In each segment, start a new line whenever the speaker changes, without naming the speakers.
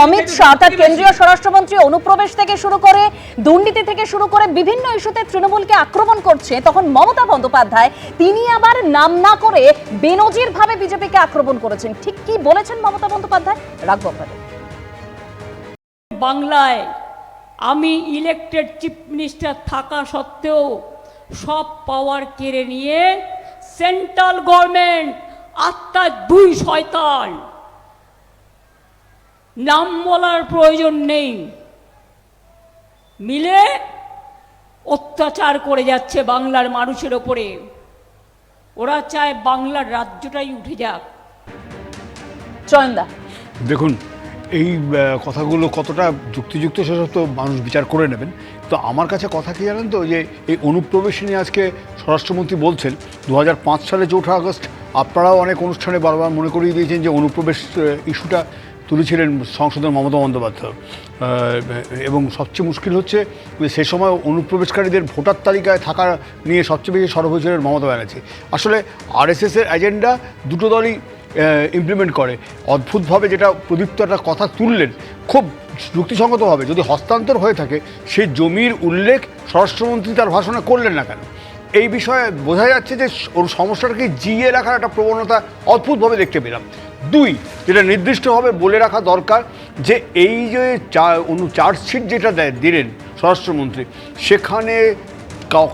অমিত শাহ তার কেন্দ্রীয় স্বরাষ্ট্রমন্ত্রী অনুপ্রবেশ থেকে শুরু করে দুর্নীতি থেকে শুরু করে বিভিন্ন ইস্যুতে তৃণমূলকে আক্রমণ করছে, তখন মমতা বন্দ্যোপাধ্যায় তিনি আবার নাম না করে বেনজির ভাবে বিজেপিকে আক্রমণ করেছেন। ঠিক কি বলেছেন মমতা বন্দ্যোপাধ্যায়, রাখবো আপনাদের।
বাংলায় আমি ইলেক্টেড চিফ মিনিস্টার থাকা সত্ত্বেও সব পাওয়ার কেড়ে নিয়ে সেন্ট্রাল গভর্নমেন্ট আত্মার দুই শয়তান, নাম বলার প্রয়োজন নেই, মিলে অত্যাচার করে যাচ্ছে বাংলার মানুষের ওপরে। ওরা চায় বাংলার রাজ্যটাই উঠে যাক।
চয়নদা,
দেখুন এই কথাগুলো কতটা যুক্তিযুক্ত সেসব তো মানুষ বিচার করে নেবেন। তো আমার কাছে কথা কি জানেন তো, যে এই অনুপ্রবেশ নিয়ে আজকে স্বরাষ্ট্রমন্ত্রী বলছেন 2005 সালে 4 আগস্ট আপনারাও অনেক অনুষ্ঠানে বারবার মনে করিয়ে দিয়েছেন যে অনুপ্রবেশ ইস্যুটা তুলেছিলেন সংসদের মমতা বন্দ্যোপাধ্যায়। এবং সবচেয়ে মুশকিল হচ্ছে সে সময় অনুপ্রবেশকারীদের ভোটার তালিকায় থাকা নিয়ে সবচেয়ে বেশি সরব হয়েছিলেন মমতা ব্যানার্জি। আসলে আরএসএসের এজেন্ডা দুটো দলই ইমপ্লিমেন্ট করে। অদ্ভুতভাবে যেটা প্রদীপ্ত একটা কথা তুললেন খুব যুক্তিসঙ্গতভাবে, যদি হস্তান্তর হয়ে থাকে সেই জমির উল্লেখ স্বরাষ্ট্রমন্ত্রী তার ভাষণে করলেন না কেন? এই বিষয়ে বোঝা যাচ্ছে যে ওর সমস্যাটাকে জিইয়ে রাখার একটা প্রবণতা অদ্ভুতভাবে দেখতে পেলাম। দুই, যেটা নির্দিষ্টভাবে বলে রাখা দরকার যে এই যে চার্জশিট যেটা দিলেন স্বরাষ্ট্রমন্ত্রী, সেখানে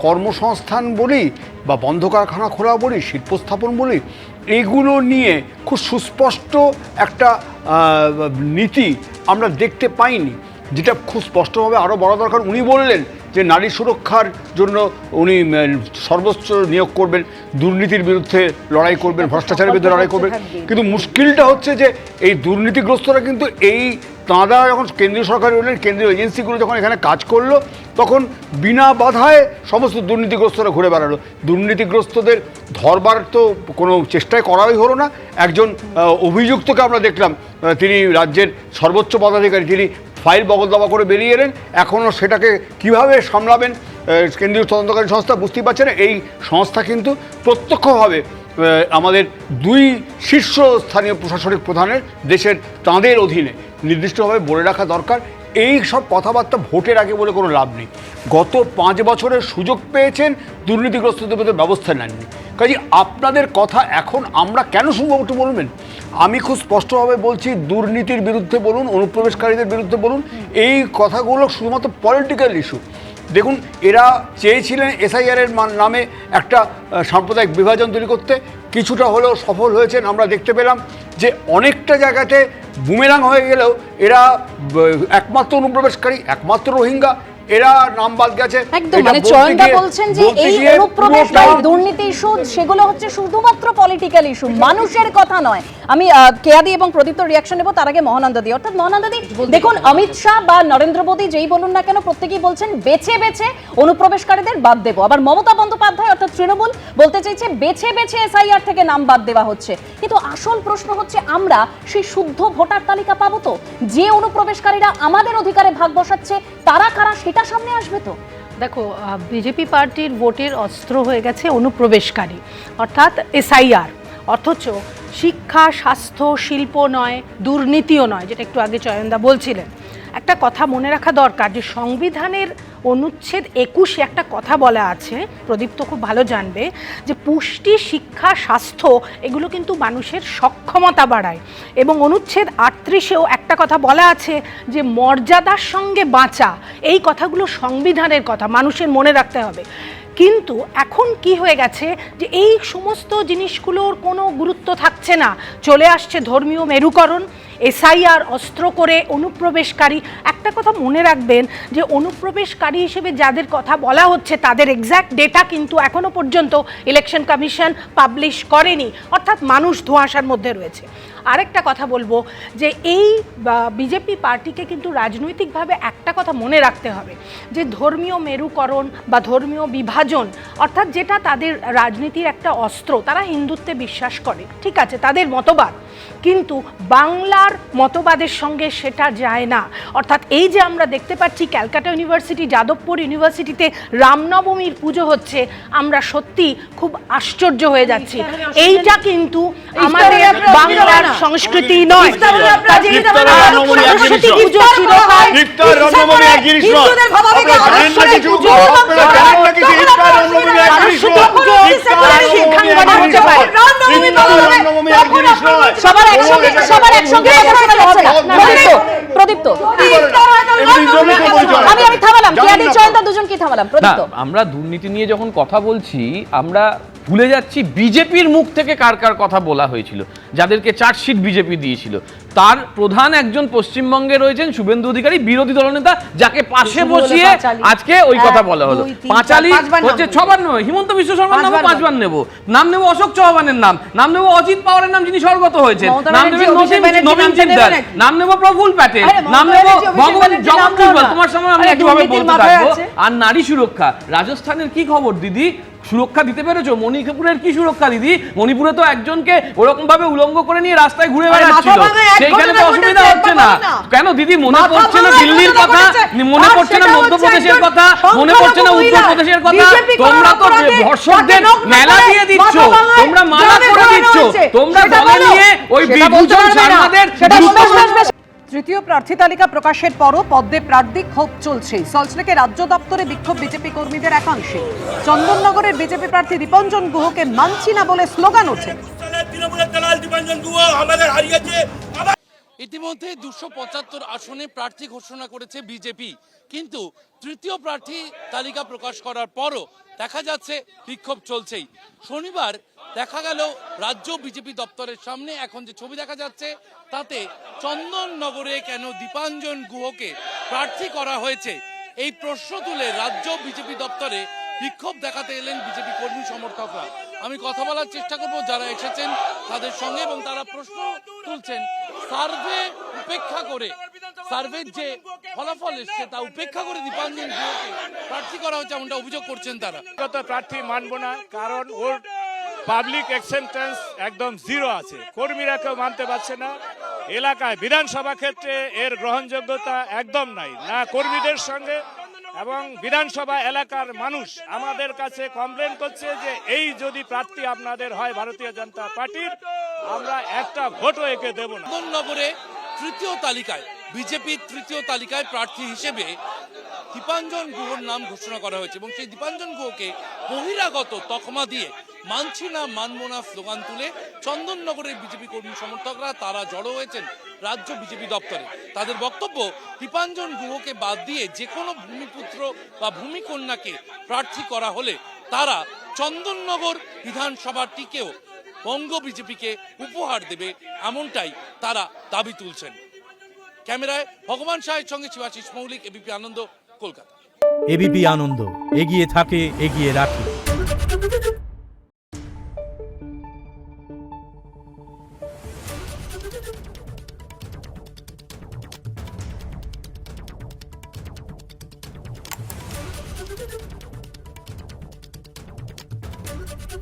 কর্মসংস্থান বলি বা বন্ধ কারখানা খোলা বলি, শিল্প স্থাপন বলি, এগুলো নিয়ে খুব সুস্পষ্ট একটা নীতি আমরা দেখতে পাইনি, যেটা খুব স্পষ্টভাবে আরও বলা দরকার। উনি বললেন যে নারী সুরক্ষার জন্য উনি সর্বোচ্চ নিয়োগ করবেন, দুর্নীতির বিরুদ্ধে লড়াই করবেন, ভ্রষ্টাচারের বিরুদ্ধে লড়াই করবেন। কিন্তু মুশকিলটা হচ্ছে যে এই দুর্নীতিগ্রস্তরা কিন্তু এই তাঁরা যখন কেন্দ্রীয় সরকার হলেন, কেন্দ্রীয় এজেন্সিগুলো যখন এখানে কাজ করলো, তখন বিনা বাধায় সমস্ত দুর্নীতিগ্রস্তরা ঘুরে বেড়ালো। দুর্নীতিগ্রস্তদের ধরবার তো কোনো চেষ্টাই করাই হলো না। একজন অভিযুক্তকে আমরা দেখলাম, তিনি রাজ্যের সর্বোচ্চ পদাধিকারী, তিনি ফাইল বগলদাবা করে বেরিয়ে এলেন। এখনও সেটাকে কিভাবে সামলাবেন কেন্দ্রীয় তদন্তকারী সংস্থা বুঝতেই পারছে না। এই সংস্থা কিন্তু প্রত্যক্ষভাবে আমাদের দুই শীর্ষস্থানীয় প্রশাসনিক প্রধানের দেশের তাঁদের অধীনে, নির্দিষ্টভাবে বলে রাখা দরকার। এই সব কথাবার্তা ভোটের আগে বলে কোনো লাভ নেই। গত 5 বছরের সুযোগ পেয়েছেন, দুর্নীতিগ্রস্তদের বিরুদ্ধে ব্যবস্থা নেননি। কাজে আপনাদের কথা এখন আমরা কেন শুনবো একটু বলবেন? আমি খুব স্পষ্টভাবে বলছি, দুর্নীতির বিরুদ্ধে বলুন, অনুপ্রবেশকারীদের বিরুদ্ধে বলুন, এই কথাগুলো শুধুমাত্র পলিটিক্যাল ইস্যু। দেখুন, এরা চেয়েছিলেন এসআইআরের নামে একটা সাম্প্রদায়িক বিভাজন তৈরি করতে, কিছুটা হলেও সফল হয়েছেন। আমরা দেখতে পেলাম যে অনেকটা জায়গাতে বুমেরাং হয়ে গেলেও এরা একমাত্র অনুপ্রবেশকারী, একমাত্র রোহিঙ্গা, এরা নাম বাদ গেছে।
একদম, মানে চয়নদা বলছেন যে এই অনুপ্রবেশ বা দুর্নীতি ইস্যু সেগুলো হচ্ছে শুধুমাত্র পলিটিক্যাল ইস্যু, মানুষের কথা নয়। আমি কেয়াদি এবং প্রদীপ্ত রিয়াকশন নেব, তার আগে মহানন্দা দি। অর্থাৎ মহানন্দা দি, দেখুন অমিত শাহ বা নরেন্দ্র মোদী যেই বলুন না কেন, প্রত্যেকেই বলছেন বেছে বেছে অনুপ্রবেশকারীদের বাদ দেবো। আবার মমতা বন্দ্যোপাধ্যায় অর্থাৎ তৃণমূল বলতে চাইছে বেছে বেছে এসআইআর থেকে নাম বাদ দেওয়া হচ্ছে। কিন্তু আসল প্রশ্ন হচ্ছে, আমরা সেই শুদ্ধ ভোটার তালিকা পাবো তো? যে অনুপ্রবেশকারীরা আমাদের অধিকারে ভাগ বসাচ্ছে তারা কারা, সেটা সামনে আসবে তো?
দেখো, বিজেপি পার্টির ভোটের অস্ত্র হয়ে গেছে অনুপ্রবেশকারী, অর্থাৎ এসআইআর। অথচ শিক্ষা, স্বাস্থ্য, শিল্প নয়, দুর্নীতিও নয়, যেটা একটু আগে চয়নদা বলছিলেন। একটা কথা মনে রাখা দরকার যে সংবিধানের অনুচ্ছেদ 21 একটা কথা বলা আছে, প্রদীপ তো খুব ভালো জানবে, যে পুষ্টি, শিক্ষা, স্বাস্থ্য এগুলো কিন্তু মানুষের সক্ষমতা বাড়ায়। এবং অনুচ্ছেদ 38-এও একটা কথা বলা আছে যে মর্যাদার সঙ্গে বাঁচা। এই কথাগুলো সংবিধানের কথা, মানুষের মনে রাখতে হবে। কিন্তু এখন কি হয়ে গেছে যে এই সমস্ত জিনিসগুলোর কোনো গুরুত্ব থাকছে না, চলে আসছে ধর্মীয় মেরুকরণ, এসআইআর অস্ত্র করে অনুপ্রবেশকারী। একটা কথা মনে রাখবেন যে অনুপ্রবেশকারী হিসেবে যাদের কথা বলা হচ্ছে তাদের এক্স্যাক্ট ডেটা কিন্তু এখনো পর্যন্ত ইলেকশন কমিশন পাবলিশ করেনি, অর্থাৎ মানুষ ধোঁয়াশার মধ্যে রয়েছে। আরেকটা কথা বলবো যে এই বিজেপি পার্টিকে কিন্তু রাজনৈতিকভাবে একটা কথা মনে রাখতে হবে, যে ধর্মীয় মেরুকরণ বা ধর্মীয় বিভাজন, অর্থাৎ যেটা তাদের রাজনীতির একটা অস্ত্র। তারা হিন্দুত্বে বিশ্বাস করে, ঠিক আছে, তাদের মতবাদ, কিন্তু বাংলার মতবাদের সঙ্গে সেটা যায় না। অর্থাৎ এই যে আমরা দেখতে পাচ্ছি ক্যালকাটা ইউনিভার্সিটি, যাদবপুর ইউনিভার্সিটিতে রামনবমীর পুজো হচ্ছে, আমরা সত্যি খুব আশ্চর্য হয়ে যাচ্ছি। এইটা কিন্তু আমাদের বাংলার সংস্কৃতি নয়। সরস্বতী পুজো চিরকাল
সবার একসঙ্গে প্রদীপ্ত, আমি থামালাম, কেয়াদি চয়নদা দুজনকে থামালাম। প্রদীপ্ত,
আমরা দুর্নীতি নিয়ে যখন কথা বলছি আমরা ভুলে যাচ্ছি বিজেপির মুখ থেকে কার কার কথা বলা হয়েছিল, যাদেরকে চার্জশিট বিজেপি দিয়েছিল। তার প্রধান একজন পশ্চিমবঙ্গে রয়েছেন শুভেন্দু অধিকারী, বিরোধী দলনেতা, যাকে পাশে বসিয়ে আজকে ওই কথা বলা হলো। পাঁচালি হচ্ছে 6 বার নয়, হিমন্ত বিশ্ব শর্মার নাম 5 বার নেব, নাম নেব অশোক চৌহানের নাম নেব অজিত পাওয়ারের নাম যিনি স্বর্গত হয়েছেন, নাম নেব নবীন চিন্তার, নাম নেব প্রফুল প্যাটেল, নাম নেব ভগবান জগৎ। তোমার সামনে আমি কিভাবে বলতে থাকবো। আর নারী সুরক্ষা, রাজস্থানের কি খবর দিদি? সুরক্ষা দিতে পেরেছো? মণিপুরের কি সুরক্ষা দিদি? মণিপুরে তো একজনকে ওরকম ভাবে উলঙ্গ করে নিয়ে রাস্তায় ঘুরে বেড়াচ্ছিল, সেইখানে তো অসুবিধা হচ্ছে না কেন দিদি? মনে পড়ছে না দিল্লির কথা, মনে পড়ছে না মধ্যপ্রদেশের কথা, মনে পড়ছে না উত্তরপ্রদেশের কথা? তোমরা তো ধর্ষকদের মেলা দিয়ে দিচ্ছ, তোমরা মালা করে দিচ্ছ, তোমরা দলে নিয়ে ওই বিভূষণ শর্মাদের।
তৃতীয় প্রার্থী তালিকা প্রকাশের পরও পদ্মে প্রার্থী ক্ষোভ চলছে। সল্টলেকে রাজ্য দপ্তরে বিক্ষোভ বিজেপি কর্মীদের একাংশে। চন্দননগরের বিজেপি প্রার্থী দীপঞ্জন গুহকে মানছি না বলে স্লোগান ওঠে।
ইতিমধ্যে 275 আসনে প্রার্থী ঘোষণা করেছে বিজেপি, কিন্তু তৃতীয় প্রার্থী তালিকা প্রকাশ করার পরও দেখা যাচ্ছে বিক্ষোভ চলছেই। শনিবার দেখা গেল রাজ্য বিজেপি দপ্তরের সামনে এখন যে ছবি দেখা যাচ্ছে তাতে চন্দননগরে কেন দীপাঞ্জন গুহকে প্রার্থী করা হয়েছে এই প্রশ্ন তুলে রাজ্য বিজেপি দপ্তরে বিক্ষোভ দেখাতে এলেন বিজেপি কর্মী সমর্থকরা। আমি কথা বলার চেষ্টা করব যারা এসেছেন তাদের সঙ্গে, এবং তারা প্রশ্ন তুলছেন সার্ভে উপেক্ষা করে, সার্ভের যে ফলাফল এসছে তা উপেক্ষা করে দীপাঞ্জন গুহকে প্রার্থী করা হচ্ছে এমনটা অভিযোগ করছেন তারা।
প্রার্থী মানব না, কারণ ওর পাবলিক অ্যাকসেপ্টেন্স একদম জিরো আছে, কর্মীরা কেউ মানতে পারছে না। এলাকায় বিধানসভা ক্ষেত্রে এর গ্রহণযোগ্যতা একদম নাই, না কর্মীদের সঙ্গে। এবং বিধানসভা এলাকার মানুষ আমাদের কাছে কমপ্লেন করছে যে এই যদি প্রার্থী আপনাদের হয় ভারতীয় জনতা পার্টির, আমরা একটা ভোটও একে দেব না।
চন্দননগরে তৃতীয় তালিকায়, বিজেপির তৃতীয় তালিকায় প্রার্থী হিসেবে দীপাঞ্জন গুহর নাম ঘোষণা করা হয়েছে, এবং সেই দীপাঞ্জন গুহকে বহিরাগত তকমা দিয়ে মানছি না মানব না স্লোগান তুলে চন্দননগরের বিজেপি কর্মী সমর্থকরা তারা জড়ো হয়েছেন রাজ্য বিজেপি দপ্তরে। তাদের বক্তব্য, দীপাঞ্জন গুহকে বাদ দিয়ে যে কোনো ভূমিপুত্র বা ভূমিকন্যাকে প্রার্থী করা হলে তারা চন্দননগর বিধানসভাটিকেও বঙ্গ বিজেপিকে উপহার দেবে, এমনটাই তারা দাবি তুলছেন। ক্যামেরায় ভগবান শাহের সঙ্গে শিবাশিস মৌলিক, এবিপি আনন্দ, কলকাতা।
এবিপি আনন্দ, এগিয়ে থাকে, এগিয়ে রাখে।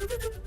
Thank you.